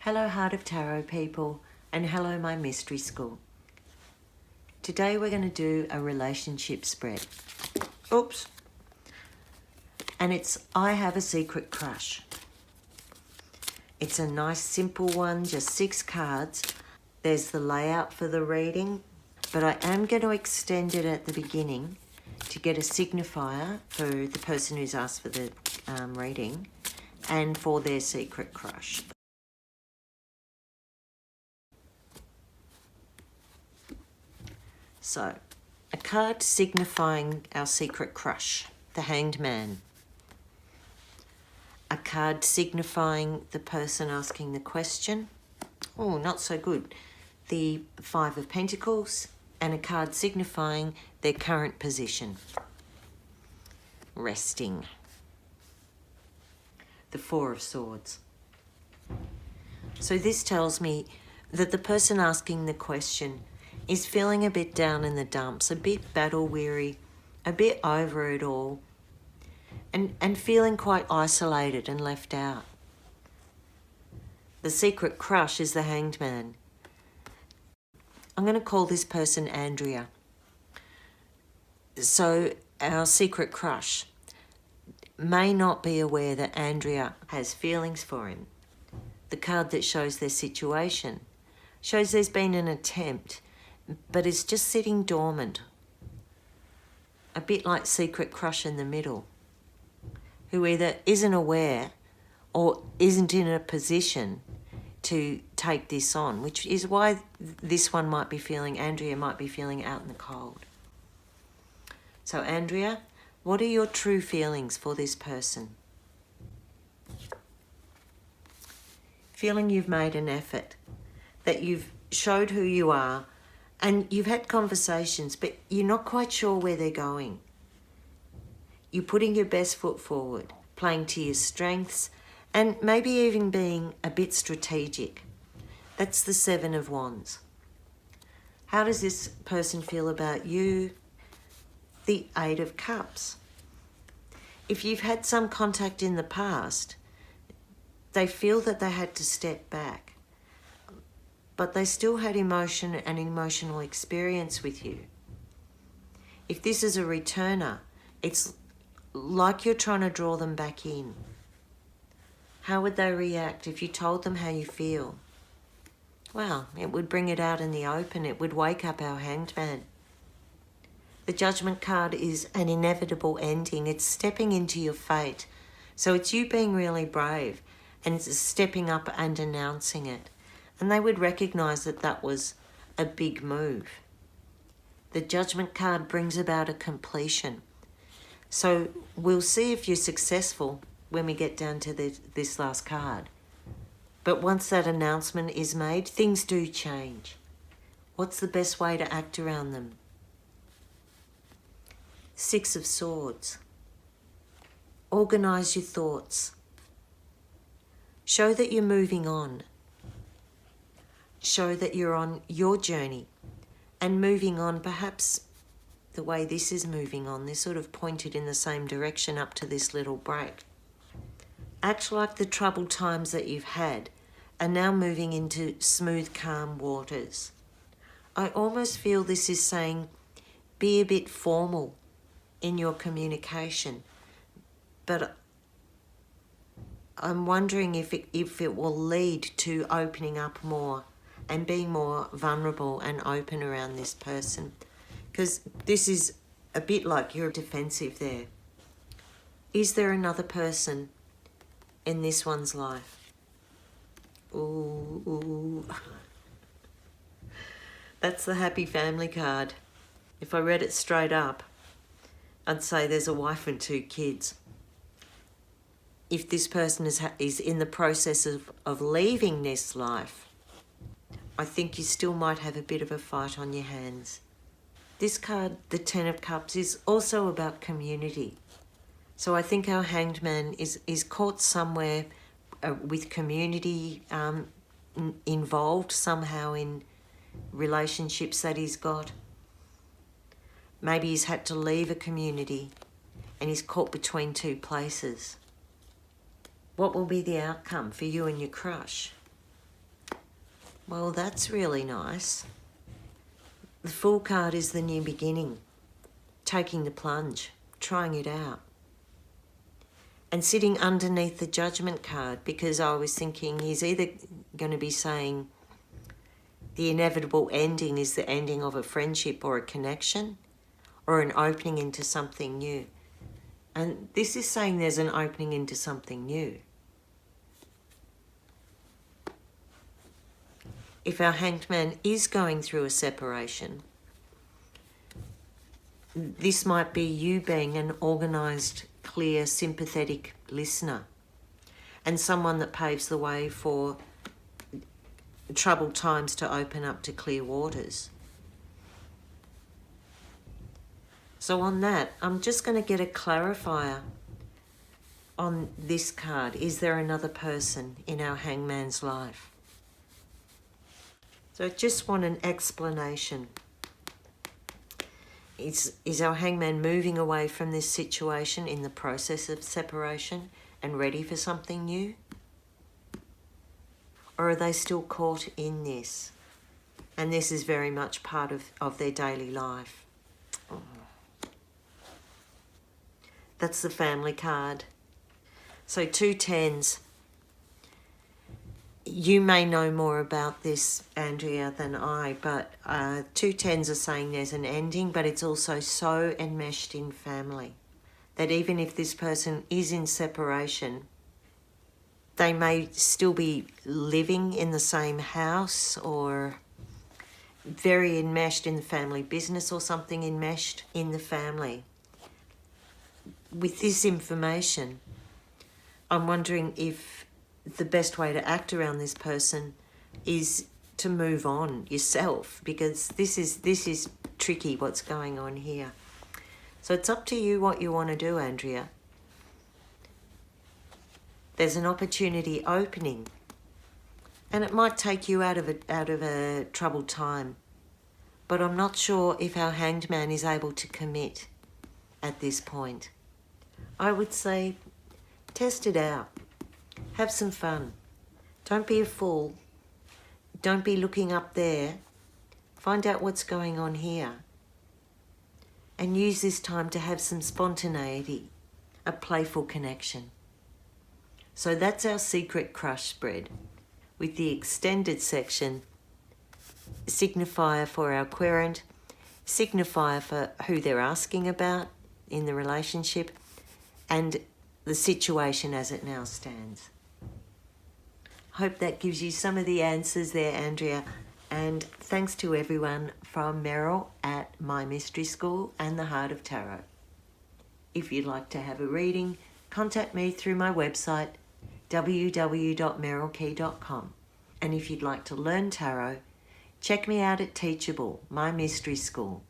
Hello Heart of Tarot people, and hello my mystery school. Today we're going to do a relationship spread. Oops. And it's I have a secret crush. It's a nice simple one, just 6 cards. There's the layout for the reading, but I am going to extend it at the beginning to get a signifier for the person who's asked for the reading and for their secret crush. So, a card signifying our secret crush, the Hanged Man. A card signifying the person asking the question. Oh, not so good. The 5 of Pentacles, and a card signifying their current position. Resting. The 4 of Swords. So this tells me that the person asking the question is feeling a bit down in the dumps, a bit battle weary, a bit over it all, and feeling quite isolated and left out. The secret crush is the Hanged Man. I'm going to call this person Andrea. So our secret crush may not be aware that Andrea has feelings for him. The card that shows their situation shows there's been an attempt, but it's just sitting dormant. A bit like secret crush in the middle, who either isn't aware or isn't in a position to take this on, which is why this one might be feeling, Andrea might be feeling out in the cold. So Andrea, what are your true feelings for this person? Feeling you've made an effort, that you've showed who you are, and you've had conversations, but you're not quite sure where they're going. You're putting your best foot forward, playing to your strengths, and maybe even being a bit strategic. That's the 7 of Wands. How does this person feel about you? The 8 of Cups. If you've had some contact in the past, they feel that they had to step back, but they still had emotion and emotional experience with you. If this is a returner, it's like you're trying to draw them back in. How would they react if you told them how you feel? Well, it would bring it out in the open. It would wake up our Hanged Man. The Judgment card is an inevitable ending. It's stepping into your fate. So it's you being really brave and it's stepping up and announcing it. And they would recognise that that was a big move. The Judgment card brings about a completion. So we'll see if you're successful when we get down to this last card. But once that announcement is made, things do change. What's the best way to act around them? 6 of Swords. Organise your thoughts. Show that you're moving on. Show that you're on your journey and moving on, perhaps the way this is moving on. They're sort of pointed in the same direction up to this little break. Act like the troubled times that you've had are now moving into smooth, calm waters. I almost feel this is saying be a bit formal in your communication, but I'm wondering if it will lead to opening up more and being more vulnerable and open around this person. Because this is a bit like you're defensive there. Is there another person in this one's life? Ooh. That's the happy family card. If I read it straight up, I'd say there's a wife and 2 kids. If this person is in the process of leaving this life, I think you still might have a bit of a fight on your hands. This card, the 10 of Cups, is also about community. So I think our Hanged Man is caught somewhere with community involved somehow in relationships that he's got. Maybe he's had to leave a community and he's caught between 2 places. What will be the outcome for you and your crush? Well, that's really nice. The Fool card is the new beginning, taking the plunge, trying it out. And sitting underneath the Judgment card, because I was thinking he's either going to be saying the inevitable ending is the ending of a friendship or a connection, or an opening into something new. And this is saying there's an opening into something new. If our Hanged Man is going through a separation, this might be you being an organised, clear, sympathetic listener, and someone that paves the way for troubled times to open up to clear waters. So on that, I'm just going to get a clarifier on this card. Is there another person in our Hangman's life? So I just want an explanation. Is our Hangman moving away from this situation in the process of separation and ready for something new? Or are they still caught in this? And this is very much part of their daily life. Oh. That's the Family card. So 2 tens. You may know more about this, Andrea, than I, but 2 tens are saying there's an ending, but it's also so enmeshed in family that even if this person is in separation, they may still be living in the same house or very enmeshed in the family business or something enmeshed in the family. With this information, I'm wondering if the best way to act around this person is to move on yourself, because this is tricky what's going on here. So it's up to you what you want to do, Andrea. There's an opportunity opening, and it might take you out of a troubled time, but I'm not sure if our Hanged Man is able to commit at this point. I would say test it out. Have some fun. Don't be a fool. Don't be looking up there. Find out what's going on here. And use this time to have some spontaneity, a playful connection. So that's our secret crush spread, with the extended section, signifier for our querent, signifier for who they're asking about in the relationship, and the situation as it now stands. Hope that gives you some of the answers there, Andrea. And thanks to everyone from Merryl at My Mystery School and the Heart of Tarot. If you'd like to have a reading, contact me through my website, www.merrylkey.com. And if you'd like to learn tarot, check me out at Teachable, My Mystery School.